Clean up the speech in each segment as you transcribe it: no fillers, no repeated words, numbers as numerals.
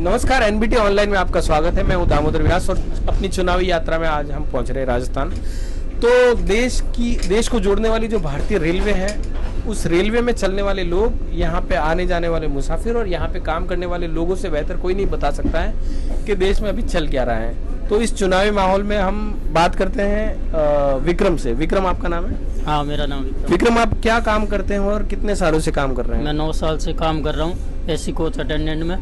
नमस्कार, NBT online में आपका स्वागत है। मैं हूं दामोदर व्यास और अपनी चुनावी यात्रा में आज हम पहुंच रहे हैं राजस्थान। तो देश को जोड़ने वाली जो भारतीय रेलवे है, उस रेलवे में चलने वाले लोग, यहाँ पे आने जाने वाले मुसाफिर और यहाँ पे काम करने वाले लोगों से बेहतर कोई नहीं बता सकता है कि देश में अभी चल क्या रहा है। तो इस चुनावी माहौल में हम बात करते हैं विक्रम से। विक्रम, आपका नाम है? हाँ, मेरा नाम विक्रम। विक्रम, आप क्या काम करते हैं और कितने सालों से काम कर रहे हैं? मैं 9 साल से काम कर रहा हूँ एसी कोच अटेंडेंट में।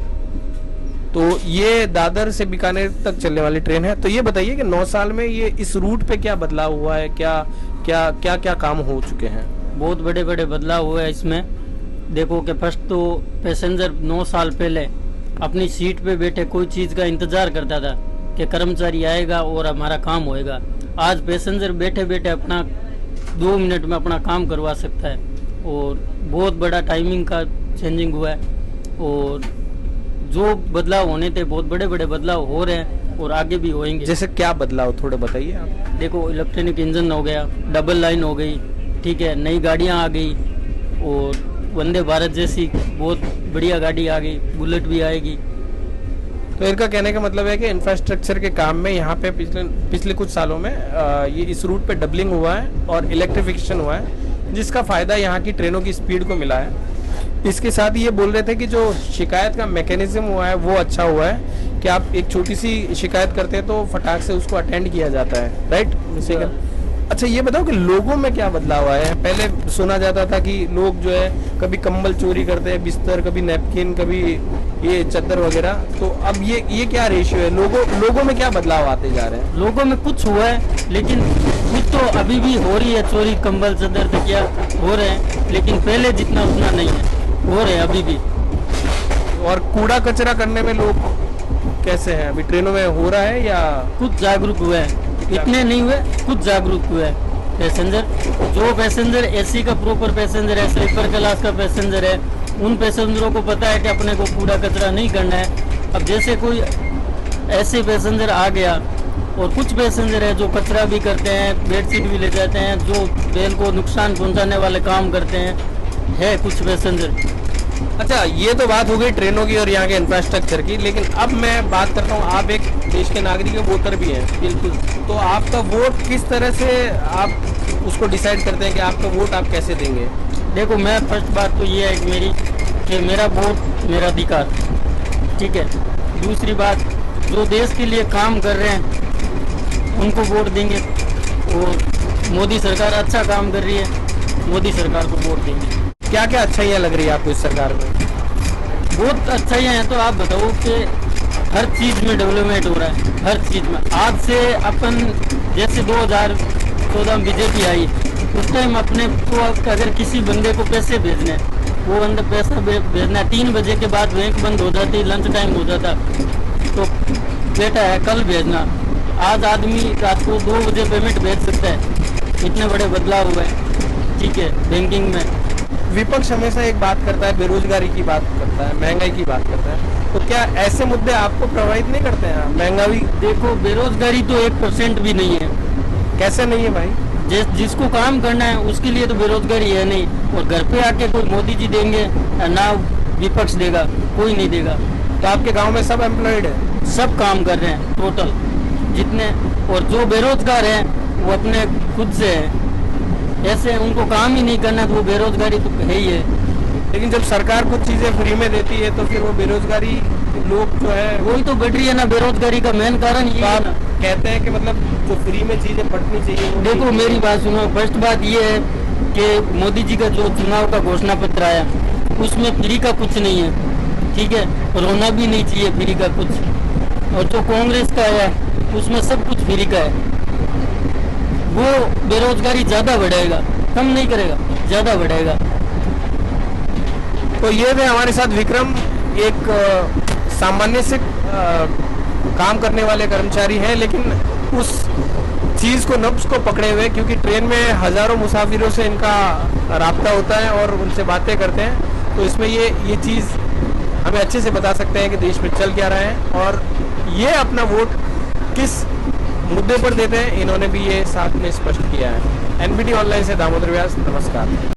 तो ये दादर से बीकानेर तक चलने वाली ट्रेन है। तो ये बताइए कि 9 साल में ये इस रूट पे क्या बदलाव हुआ है, क्या काम हो चुके हैं? बहुत बड़े बड़े बदलाव हुए हैं इसमें। देखो कि फर्स्ट तो पैसेंजर 9 साल पहले अपनी सीट पे बैठे कोई चीज़ का इंतज़ार करता था कि कर्मचारी आएगा और हमारा काम होएगा। आज पैसेंजर बैठे बैठे अपना 2 मिनट में अपना काम करवा सकता है और बहुत बड़ा टाइमिंग का चेंजिंग हुआ है। और जो बदलाव होने थे, बहुत बड़े बड़े बदलाव हो रहे हैं और आगे भी होंगे। जैसे क्या बदलाव, थोड़े बताइए आप। देखो, इलेक्ट्रॉनिक इंजन हो गया, डबल लाइन हो गई, ठीक है, नई गाड़ियां आ गई और वंदे भारत जैसी बहुत बढ़िया गाड़ी आ गई, बुलेट भी आएगी। तो इनका कहने का मतलब है कि इंफ्रास्ट्रक्चर के काम में यहाँ पे पिछले कुछ सालों में ये इस रूट पे डबलिंग हुआ है और इलेक्ट्रिफिकेशन हुआ है, जिसका फायदा यहाँ की ट्रेनों की स्पीड को मिला है। इसके साथ ये बोल रहे थे कि जो शिकायत का मैकेनिज्म हुआ है वो अच्छा हुआ है कि आप एक छोटी सी शिकायत करते हैं तो फटाक से उसको अटेंड किया जाता है, राइट? अच्छा, ये बताओ कि लोगों में क्या बदलाव आया है? पहले सुना जाता था कि लोग जो है कभी कंबल चोरी करते हैं, बिस्तर, कभी नैपकिन, कभी ये चादर वगैरह। तो अब ये क्या रेशियो है? लोगों में क्या बदलाव आते जा रहे हैं? लोगों में कुछ हुआ है, लेकिन कुछ तो अभी भी हो रही है। चोरी, कंबल, चादर, तकिया हो रहे हैं, लेकिन पहले जितना उतना नहीं है, हो रहे हैं अभी भी। और कूड़ा कचरा करने में लोग कैसे हैं? अभी ट्रेनों में हो रहा है या कुछ जागरूक हुए हैं? इतने नहीं हुए, कुछ जागरूक हुए हैं पैसेंजर। जो पैसेंजर एसी का प्रॉपर पैसेंजर है, स्लीपर क्लास का पैसेंजर है, उन पैसेंजरों को पता है कि अपने को कूड़ा कचरा नहीं करना है। अब जैसे कोई ऐसे पैसेंजर आ गया, और कुछ पैसेंजर है जो कचरा भी करते हैं, बेडशीट भी ले जाते हैं, जो रेल को नुकसान पहुंचाने वाले काम करते हैं, है कुछ पैसेंजर। अच्छा, ये तो बात हो गई ट्रेनों की और यहाँ के इंफ्रास्ट्रक्चर की, लेकिन अब मैं बात करता हूँ, आप एक देश के नागरिक वोटर भी हैं। बिल्कुल। तो आपका वोट किस तरह से आप उसको डिसाइड करते हैं कि आपका वोट आप कैसे देंगे? देखो, मैं फर्स्ट बात तो ये है मेरी कि मेरा वोट मेरा अधिकार, ठीक है। दूसरी बात, जो देश के लिए काम कर रहे हैं उनको वोट देंगे, और मोदी सरकार अच्छा काम कर रही है, मोदी सरकार को वोट देंगे। क्या क्या अच्छाइयाँ लग रही है आपको इस सरकार में? बहुत अच्छाइयाँ हैं। तो आप बताओ कि हर चीज़ में डेवलपमेंट हो रहा है, हर चीज़ में। आज से अपन जैसे 2014 में बीजेपी आई, उस टाइम अपने को अगर किसी बंदे को पैसे भेजने हैं, वो बंदा पैसा भेजना है, 3 बजे के बाद बैंक बंद हो जाती, लंच टाइम हो जाता, तो बेटा है कल भेजना। आज आदमी रात को 2 बजे पेमेंट भेज सकता है। इतने बड़े बदलाव हुए हैं, ठीक है, बैंकिंग में। विपक्ष हमेशा एक बात करता है, बेरोजगारी की बात करता है, महंगाई की बात करता है। तो क्या ऐसे मुद्दे आपको प्रभावित नहीं करते हैं? महंगाई, देखो, बेरोजगारी तो 1% भी नहीं है। कैसे नहीं है भाई? जिसको काम करना है उसके लिए तो बेरोजगारी है नहीं। और घर पे आके कोई मोदी जी देंगे ना विपक्ष देगा, कोई नहीं देगा। तो आपके गांव में सब एम्प्लॉयड है? सब काम कर रहे हैं टोटल जितने। और जो बेरोजगार हैं वो अपने खुद से है, ऐसे उनको काम ही नहीं करना, तो वो बेरोजगारी तो है ही है। लेकिन जब सरकार कुछ चीजें फ्री में देती है तो फिर वो बेरोजगारी लोग जो है वही तो बढ़ रही है ना। बेरोजगारी का मेन कारण ये है ना। कहते हैं कि मतलब जो फ्री में चीजें बंटनी चाहिए। देखो, मेरी बात सुनो। फर्स्ट बात ये है कि मोदी जी का जो चुनाव का घोषणा पत्र आया, उसमें फ्री का कुछ नहीं है, ठीक है। रोना भी नहीं चाहिए फ्री का कुछ। और जो कांग्रेस का आया उसमें सब कुछ फ्री का है। वो बेरोजगारी ज्यादा बढ़ाएगा, कम नहीं करेगा, ज्यादा बढ़ाएगा। तो ये थे हमारे साथ विक्रम, एक सामान्य से काम करने वाले कर्मचारी हैं, लेकिन उस चीज़ को, नब्ज को पकड़े हुए, क्योंकि ट्रेन में हजारों मुसाफिरों से इनका राब्ता होता है और उनसे बातें करते हैं। तो इसमें ये चीज़ हमें अच्छे से बता सकते हैं कि देश में चल क्या रहा है और ये अपना वोट किस मुद्दे पर देते हैं, इन्होंने भी ये साथ में स्पष्ट किया है। एनबीटी ऑनलाइन से दामोदर व्यास, नमस्कार।